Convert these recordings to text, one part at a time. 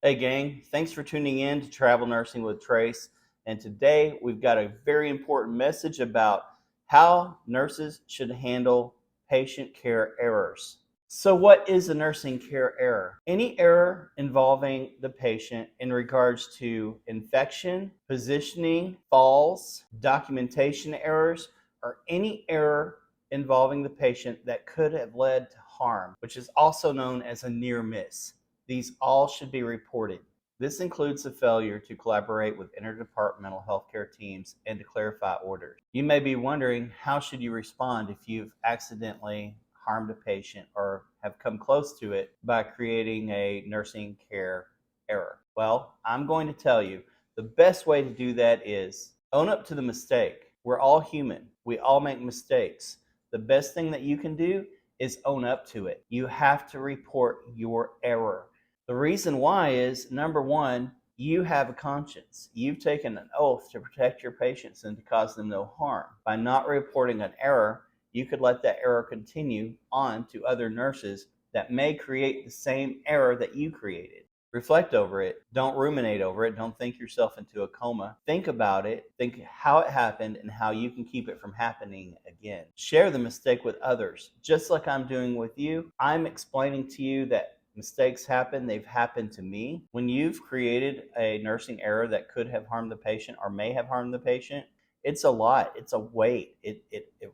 Hey, gang, thanks for tuning in to Travel Nursing with Trace. And today we've got a very important message about how nurses should handle patient care errors. So, what is a nursing care error? Any error involving the patient in regards to infection, positioning, falls, documentation errors, or any error involving the patient that could have led to harm, which is also known as a near miss. These all should be reported. This includes the failure to collaborate with interdepartmental healthcare teams and to clarify orders. You may be wondering, how should you respond if you've accidentally harmed a patient or have come close to it by creating a nursing care error? Well, I'm going to tell you the best way to do that is own up to the mistake. We're all human. We all make mistakes. The best thing that you can do is own up to it. You have to report your error. The reason why is, number one, you have a conscience. You've taken an oath to protect your patients and to cause them no harm. By not reporting an error, you could let that error continue on to other nurses that may create the same error that you created. Reflect over it. Don't ruminate over it. Don't think yourself into a coma. Think about it. Think how it happened and how you can keep it from happening again. Share the mistake with others. Just like I'm doing with you, I'm explaining to you that mistakes happen. They've happened to me. When you've created a nursing error that could have harmed the patient or may have harmed the patient, it's a lot. It's a weight. It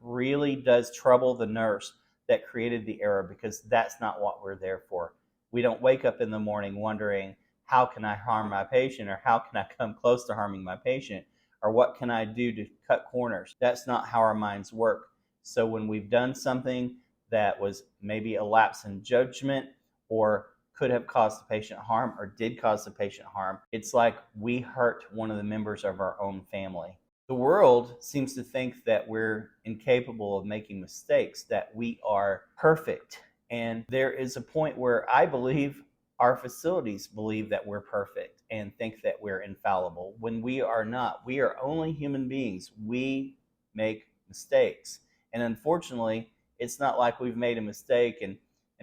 really does trouble the nurse that created the error, because that's not what we're there for. We don't wake up in the morning wondering, how can I harm my patient, or how can I come close to harming my patient, or what can I do to cut corners? That's not how our minds work. So when we've done something that was maybe a lapse in judgment, or could have caused the patient harm, or did cause the patient harm, it's like we hurt one of the members of our own family. The world seems to think that we're incapable of making mistakes, that we are perfect. And there is a point where I believe our facilities believe that we're perfect and think that we're infallible, when we are not. We are only human beings. We make mistakes. And unfortunately, it's not like we've made a mistake and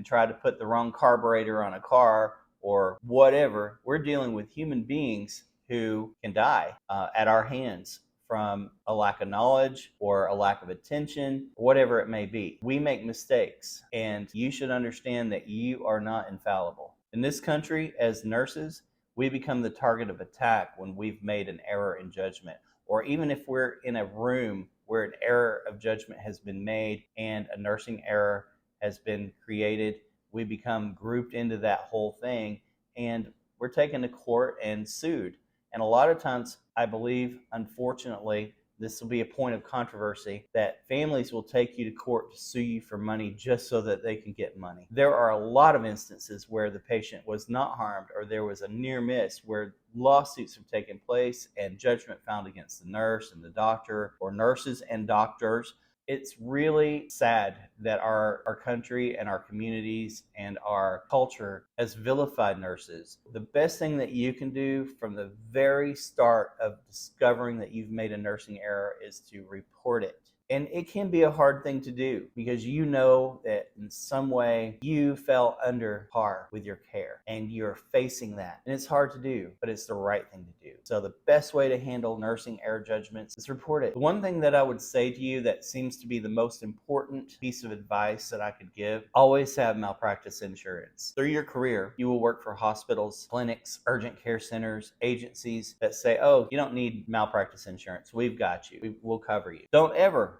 tried to put the wrong carburetor on a car or whatever. We're dealing with human beings who can die at our hands from a lack of knowledge or a lack of attention, whatever it may be. We make mistakes, and you should understand that you are not infallible. In this country, as nurses, we become the target of attack when we've made an error in judgment, or even if we're in a room where an error of judgment has been made and a nursing error has been created, we become grouped into that whole thing, and we're taken to court and sued. And a lot of times, I believe, unfortunately, this will be a point of controversy, that families will take you to court to sue you for money just so that they can get money. There are a lot of instances where the patient was not harmed, or there was a near miss, where lawsuits have taken place and judgment found against the nurse and the doctor, or nurses and doctors. It's really sad that our country and our communities and our culture has vilified nurses. The best thing that you can do from the very start of discovering that you've made a nursing error is to report it. And it can be a hard thing to do, because you know that in some way you fell under par with your care and you're facing that. And it's hard to do, but it's the right thing to do. So the best way to handle nursing error judgments is report it. The one thing that I would say to you that seems to be the most important piece of advice that I could give: always have malpractice insurance. Through your career, you will work for hospitals, clinics, urgent care centers, agencies that say, oh, you don't need malpractice insurance. We've got you. We'll cover you. Don't ever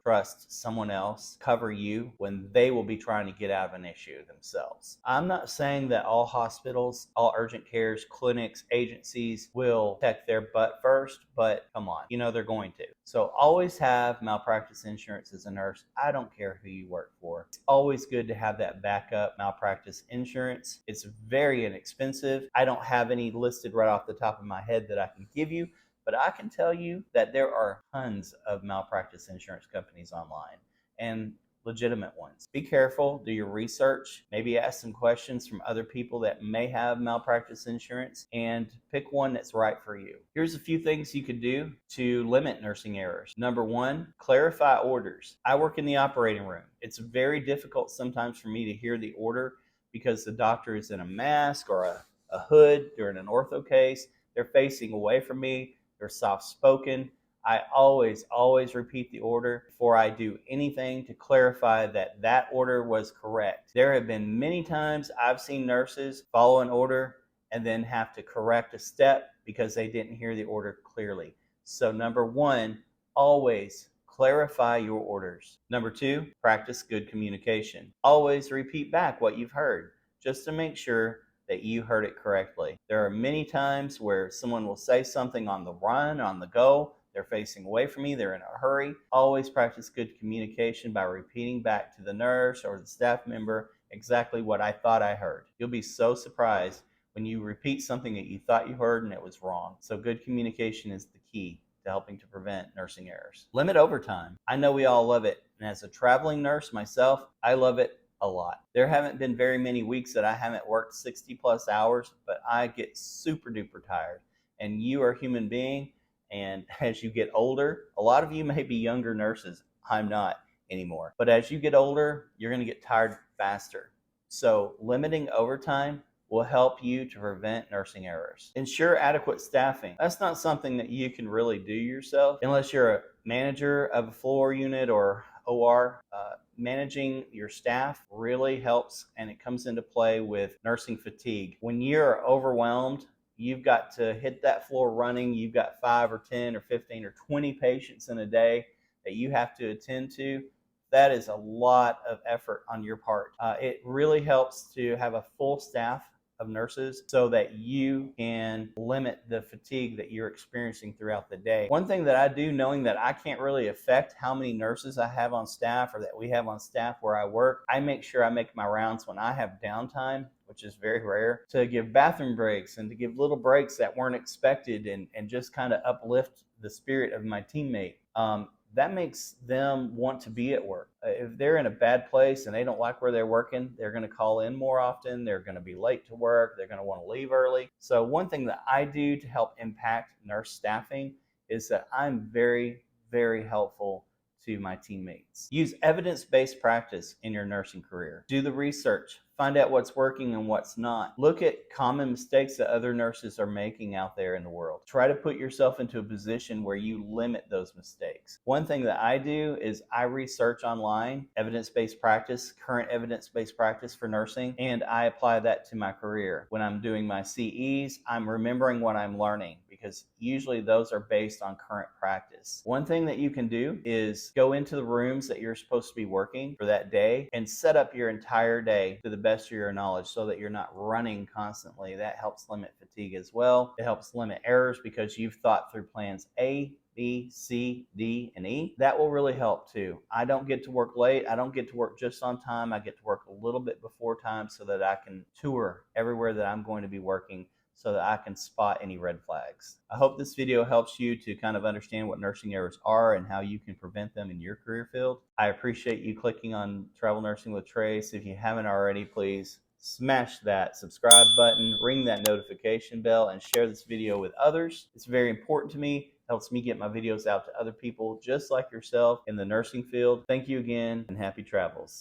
trust someone else cover you when they will be trying to get out of an issue themselves. I'm not saying that all hospitals, all urgent cares, clinics, agencies will protect their butt first, but come on, you know they're going to. So always have malpractice insurance as a nurse. I don't care who you work for. It's always good to have that backup malpractice insurance. It's very inexpensive. I don't have any listed right off the top of my head that I can give you, but I can tell you that there are tons of malpractice insurance companies online, and legitimate ones. Be careful, do your research, maybe ask some questions from other people that may have malpractice insurance, and pick one that's right for you. Here's a few things you could do to limit nursing errors. Number one, clarify orders. I work in the operating room. It's very difficult sometimes for me to hear the order because the doctor is in a mask or a hood during an ortho case. They're facing away from me. They're soft-spoken. I always repeat the order before I do anything to clarify that that order was correct. There have been many times I've seen nurses follow an order and then have to correct a step because they didn't hear the order clearly. So number one, always clarify your orders. Number two, practice good communication. Always repeat back what you've heard just to make sure that you heard it correctly. There are many times where someone will say something on the run, on the go, they're facing away from me, they're in a hurry. Always practice good communication by repeating back to the nurse or the staff member exactly what I thought I heard. You'll be so surprised when you repeat something that you thought you heard and it was wrong. So good communication is the key to helping to prevent nursing errors. Limit overtime. I know we all love it. And as a traveling nurse myself, I love it a lot. There haven't been very many weeks that I haven't worked 60 plus hours, but I get super duper tired. And you are a human being. And as you get older, a lot of you may be younger nurses. I'm not anymore. But as you get older, you're going to get tired faster. So limiting overtime will help you to prevent nursing errors. Ensure adequate staffing. That's not something that you can really do yourself unless you're a manager of a floor unit or OR. Managing your staff really helps, and it comes into play with nursing fatigue. When you're overwhelmed, you've got to hit that floor running. You've got 5 or 10 or 15 or 20 patients in a day that you have to attend to. That is a lot of effort on your part. It really helps to have a full staff of nurses so that you can limit the fatigue that you're experiencing throughout the day. One thing that I do, knowing that I can't really affect how many nurses I have on staff or that we have on staff where I work, I make sure I make my rounds when I have downtime, which is very rare, to give bathroom breaks and to give little breaks that weren't expected and just kind of uplift the spirit of my teammate. That makes them want to be at work. If they're in a bad place and they don't like where they're working, they're going to call in more often. They're going to be late to work. They're going to want to leave early. So one thing that I do to help impact nurse staffing is that I'm very, very helpful to my teammates. Use evidence-based practice in your nursing career. Do the research. Find out what's working and what's not. Look at common mistakes that other nurses are making out there in the world. Try to put yourself into a position where you limit those mistakes. One thing that I do is I research online evidence-based practice, current evidence-based practice for nursing, and I apply that to my career. When I'm doing my CEs, I'm remembering what I'm learning because usually those are based on current practice. One thing that you can do is go into the rooms that you're supposed to be working for that day and set up your entire day to the best of your knowledge so that you're not running constantly. That helps limit fatigue as well. It helps limit errors because you've thought through plans A, B, C, D, and E. That will really help too. I don't get to work late. I don't get to work just on time. I get to work a little bit before time so that I can tour everywhere that I'm going to be working so that I can spot any red flags. I hope this video helps you to kind of understand what nursing errors are and how you can prevent them in your career field. I appreciate you clicking on Travel Nursing with Trace. If you haven't already, please smash that subscribe button, ring that notification bell, and share this video with others. It's very important to me. It helps me get my videos out to other people just like yourself in the nursing field. Thank you again, and happy travels.